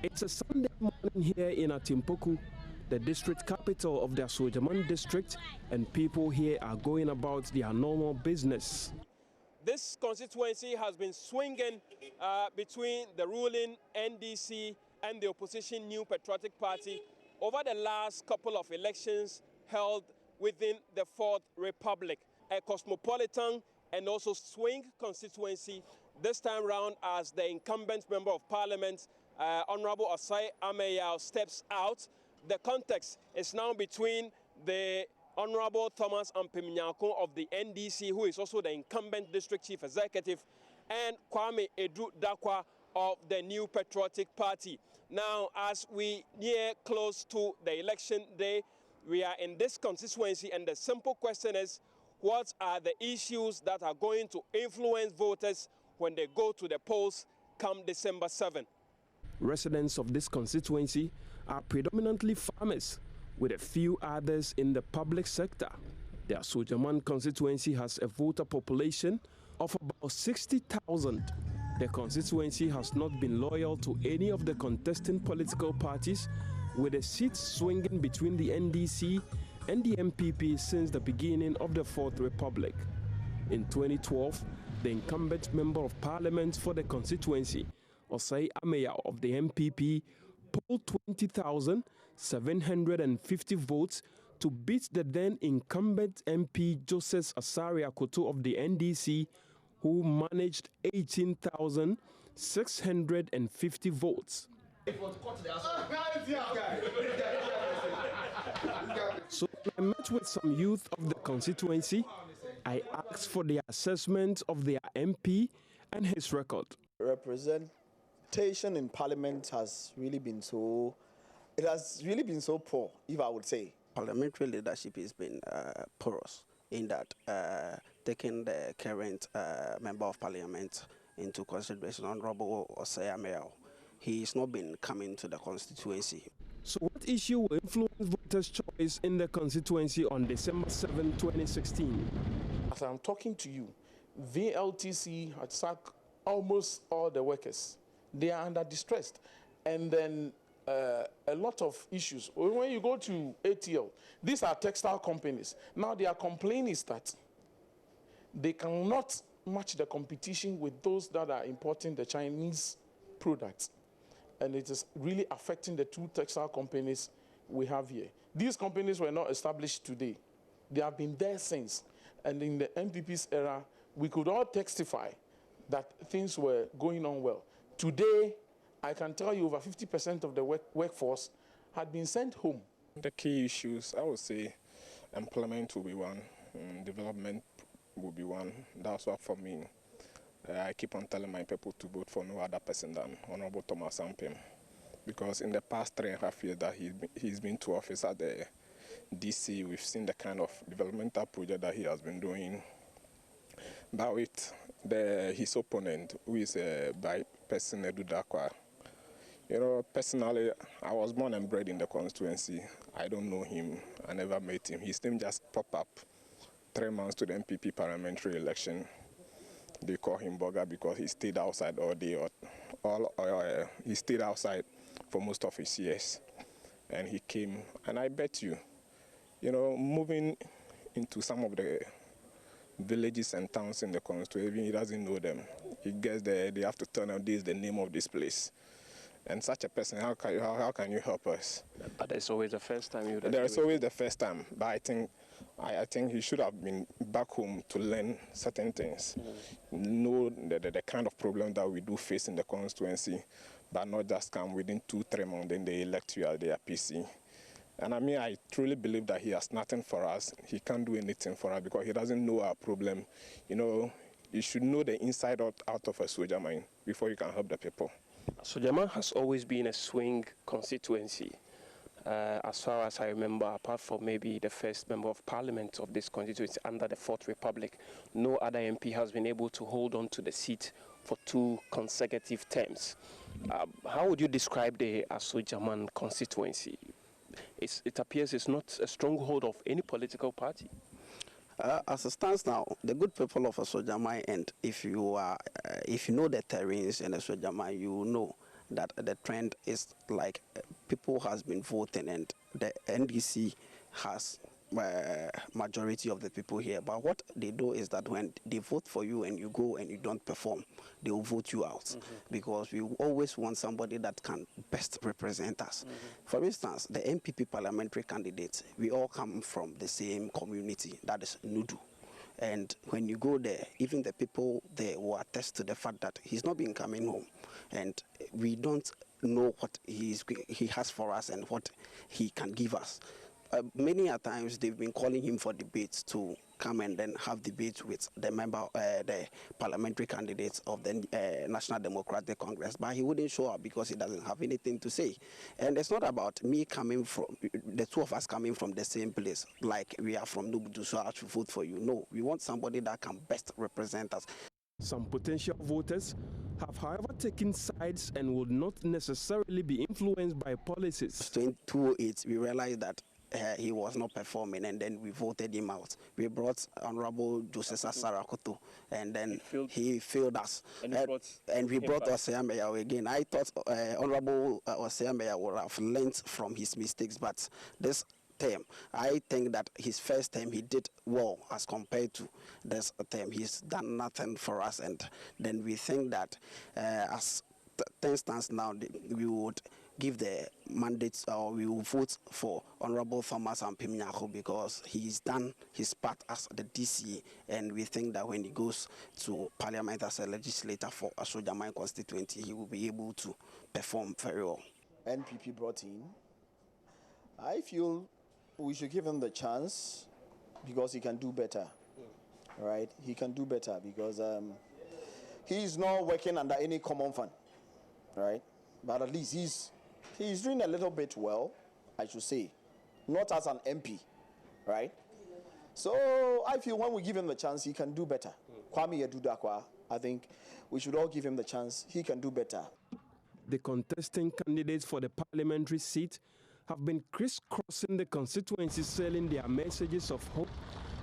It's a Sunday morning here in Atimpoku, the district capital of the Asuogyaman district, and people here are going about their normal business. This constituency has been swinging between the ruling NDC and the opposition New Patriotic Party over the last couple of elections held within the Fourth Republic. A cosmopolitan and also swing constituency, this time round as the incumbent member of parliament, Honorable Asuogyaman, steps out. The context is now between the Honorable Thomas Ampeminyako of the NDC, who is also the incumbent district chief executive, and Kwame Edu Dakwa of the New Patriotic Party. Now, as we near close to the election day, we are in this constituency, and the simple question is, what are the issues that are going to influence voters when they go to the polls come December 7? Residents of this constituency are predominantly farmers, with a few others in the public sector. The Asuogyaman constituency has a voter population of about 60,000. The constituency has not been loyal to any of the contesting political parties, with the seats swinging between the NDC and the MPP since the beginning of the Fourth Republic. In 2012, the incumbent member of parliament for the constituency, Asuogyaman of the MPP, polled 20,750 votes to beat the then incumbent MP Joseph Asari Akoto of the NDC, who managed 18,650 votes. So when I met with some youth of the constituency, I asked for their assessment of their MP and his record. Representation in parliament has really been so poor, if I would say. Parliamentary leadership has been porous in that taking the current member of parliament into consideration, Honorable Asuogyaman, he has not been coming to the constituency. So what issue will influence voters' choice in the constituency on December 7, 2016? As I'm talking to you, VLTC had sacked almost all the workers. They are under distress. And then a lot of issues. When you go to ATL, these are textile companies. Now their complaint is that they cannot match the competition with those that are importing the Chinese products. And it is really affecting the two textile companies we have here. These companies were not established today. They have been there since. And in the MPP's era, we could all testify that things were going on well. Today, I can tell you over 50% of the workforce had been sent home. The key issues, I would say, employment will be one, development will be one. That's what for me. I keep on telling my people to vote for no other person than Honorable Thomas Ampem, because in the past 3.5 years that he's been to office at the DC, we've seen the kind of developmental project that he has been doing. But with his opponent, who is by person Edu Dakwa, you know, personally, I was born and bred in the constituency. I don't know him. I never met him. His name just popped up 3 months to the MPP parliamentary election. They call him Burger because he stayed outside all day. He stayed outside for most of his years. And he came, and I bet you, moving into some of the villages and towns in the constituency, he doesn't know them. He gets there, they have to tell him this is the name of this place. And such a person, how can you help us? But there's always the first time. There's always the first time. But I think he should have been back home to learn certain things. Know the kind of problem that we do face in the constituency, but not just come within 2-3 months, then they elect you as their PC. And I truly believe that he has nothing for us. He can't do anything for us because he doesn't know our problem. You should know the inside out of Asuogyaman before you can help the people. Asuogyaman has always been a swing constituency. As far as I remember, apart from maybe the first member of parliament of this constituency under the Fourth Republic, no other MP has been able to hold on to the seat for 2 consecutive terms. How would you describe the Asuogyaman constituency? It appears it's not a stronghold of any political party. As it stands now, the good people of Asuogyaman, and if you know the terrains in Asuogyaman, you know that the trend is like people has been voting and the NDC has majority of the people here. But what they do is that when they vote for you and you go and you don't perform, they will vote you out because we always want somebody that can best represent us. For instance, the MPP parliamentary candidates, we all come from the same community, that is Nudu. And when you go there, even the people there will attest to the fact that he's not been coming home. And we don't know what he has for us and what he can give us. Many a times they've been calling him for debates to come and then have debates with the the parliamentary candidates of the National Democratic Congress, but he wouldn't show up because he doesn't have anything to say. And it's not about me coming from, the two of us coming from the same place, like we are from Nubudu, so I should vote for you. No, we want somebody that can best represent us. Some potential voters have, however, taken sides and would not necessarily be influenced by policies. In 2008, we realized that he was not performing, and then we voted him out. We brought Honorable Joseph Sarakoto, and then he failed us. And we brought Asuogyaman again. I thought Honorable Asuogyaman would have learned from his mistakes, but this term, I think that his first term he did well as compared to this term. He's done nothing for us, and then we think that as things stands now, we would give the mandates, or we will vote for Honorable Thomas Ampeminyako because he's done his part as the DC, and we think that when he goes to Parliament as a legislator for Asuogyaman Constituency, he will be able to perform very well. NPP brought in. I feel we should give him the chance because he can do better. Right? He can do better because he's not working under any common fund. Right? But at least he's doing a little bit well, I should say. Not as an MP. Right? So I feel when we give him the chance, he can do better. Kwame Yedudakwa, I think we should all give him the chance. He can do better. The contesting candidates for the parliamentary seat have been crisscrossing the constituency, selling their messages of hope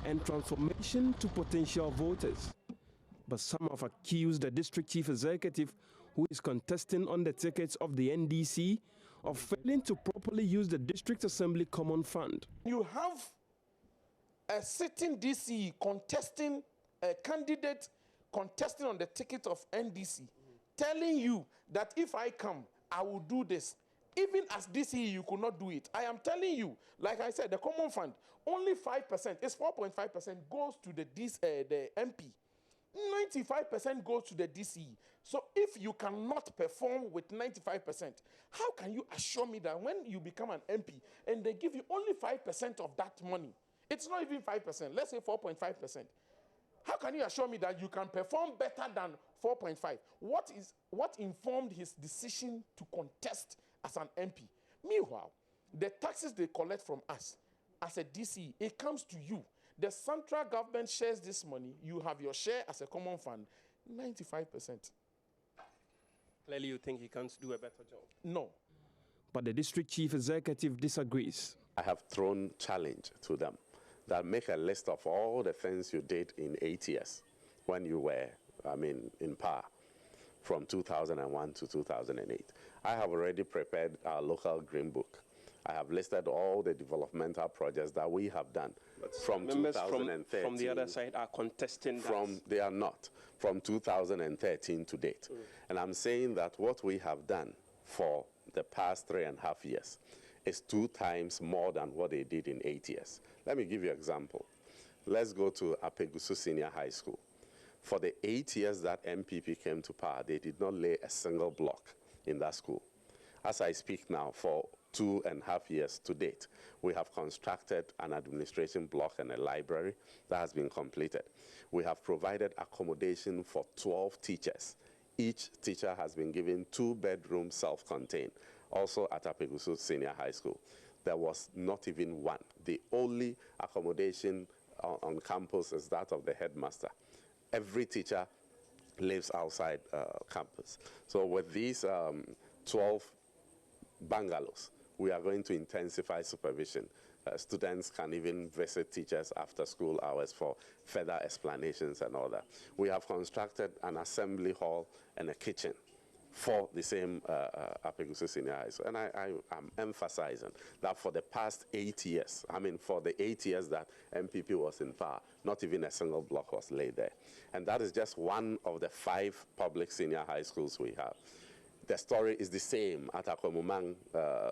and transformation to potential voters. But some have accused the district chief executive, who is contesting on the tickets of the NDC, of failing to properly use the district assembly common fund. You have a sitting DC contesting, a candidate contesting on the ticket of NDC, telling you that if I come, I will do this. Even as DC, you could not do it. I am telling you, like I said, the common fund, only 5%, it's 4.5% goes to the MP. 95% goes to the DCE. So if you cannot perform with 95%, how can you assure me that when you become an MP and they give you only 5% of that money, it's not even 5%, let's say 4.5%, how can you assure me that you can perform better than 4.5? What informed his decision to contest as an MP? Meanwhile, the taxes they collect from us as a DCE, it comes to you. The central government shares this money. You have your share as a common fund, 95%. Clearly, you think he can't do a better job? No. But the district chief executive disagrees. I have thrown challenge to them that make a list of all the things you did in 8 years when you were, in power, from 2001 to 2008. I have already prepared our local green book. I have listed all the developmental projects that we have done from 2013. From the other side are contesting that. They are not. From 2013 to date. And I'm saying that what we have done for the past 3.5 years is 2 times more than what they did in 8 years. Let me give you an example. Let's go to Apegusu Senior High School. For the 8 years that MPP came to power, they did not lay a single block in that school. As I speak now, for 2.5 years to date, we have constructed an administration block and a library that has been completed. We have provided accommodation for 12 teachers. Each teacher has been given 2 bedrooms self-contained, also at Apegusu Senior High School. There was not even one. The only accommodation on campus is that of the headmaster. Every teacher lives outside campus. So with these 12 bungalows, we are going to intensify supervision. Students can even visit teachers after school hours for further explanations and all that. We have constructed an assembly hall and a kitchen for the same Apigusu Senior High School. And I'm emphasizing that for the past 8 years, for the 8 years that MPP was in power, not even a single block was laid there. And that is just one of the 5 public senior high schools we have. The story is the same at Asuogyaman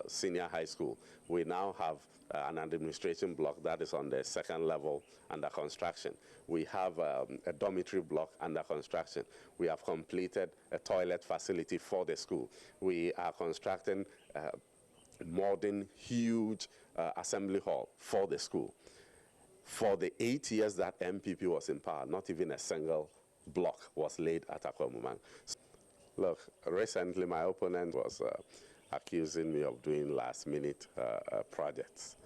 Senior High School. We now have an administration block that is on the 2nd level under construction. We have a dormitory block under construction. We have completed a toilet facility for the school. We are constructing a modern, huge assembly hall for the school. For the 8 years that MPP was in power, not even a single block was laid at Asuogyaman. Look, recently my opponent was accusing me of doing last-minute projects.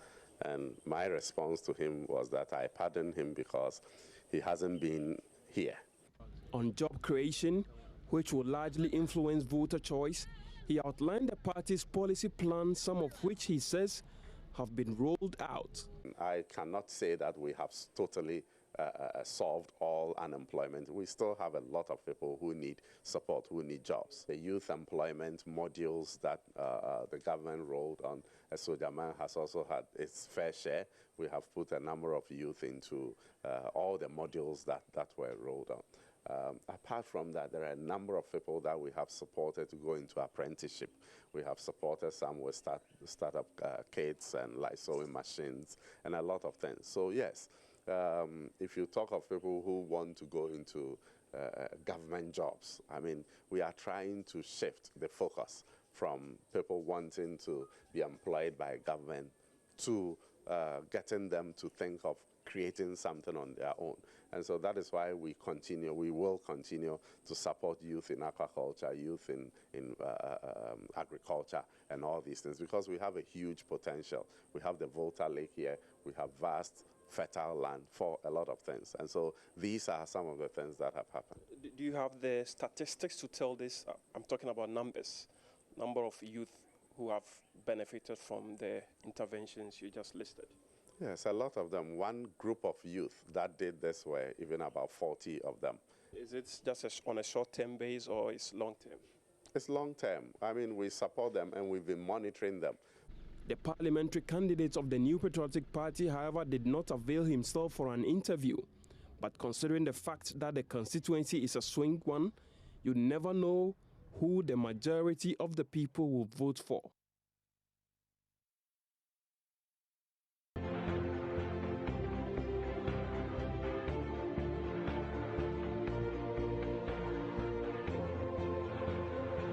And my response to him was that I pardoned him because he hasn't been here. On job creation, which will largely influence voter choice, he outlined the party's policy plans, some of which he says have been rolled out. I cannot say that we have totally solved all unemployment. We still have a lot of people who need support, who need jobs. The youth employment modules that the government rolled on Asuogyaman has also had its fair share. We have put a number of youth into all the modules that were rolled on. Apart from that, there are a number of people that we have supported to go into apprenticeship. We have supported some with startup kits and like sewing machines and a lot of things. So yes, if you talk of people who want to go into government jobs, we are trying to shift the focus from people wanting to be employed by government to getting them to think of creating something on their own. And so that is why we will continue to support youth in aquaculture, youth in agriculture and all these things, because we have a huge potential. We have the Volta Lake here, we have vast fertile land for a lot of things. And so these are some of the things that have happened. Do you have the statistics to tell this? I'm talking about numbers, number of youth who have benefited from the interventions you just listed. Yes, a lot of them. One group of youth that did this were even about 40 of them. Is it just on a short-term base or it's long-term? It's long-term. We support them and we've been monitoring them. The parliamentary candidate of the New Patriotic Party, however, did not avail himself for an interview. But considering the fact that the constituency is a swing one, you never know who the majority of the people will vote for.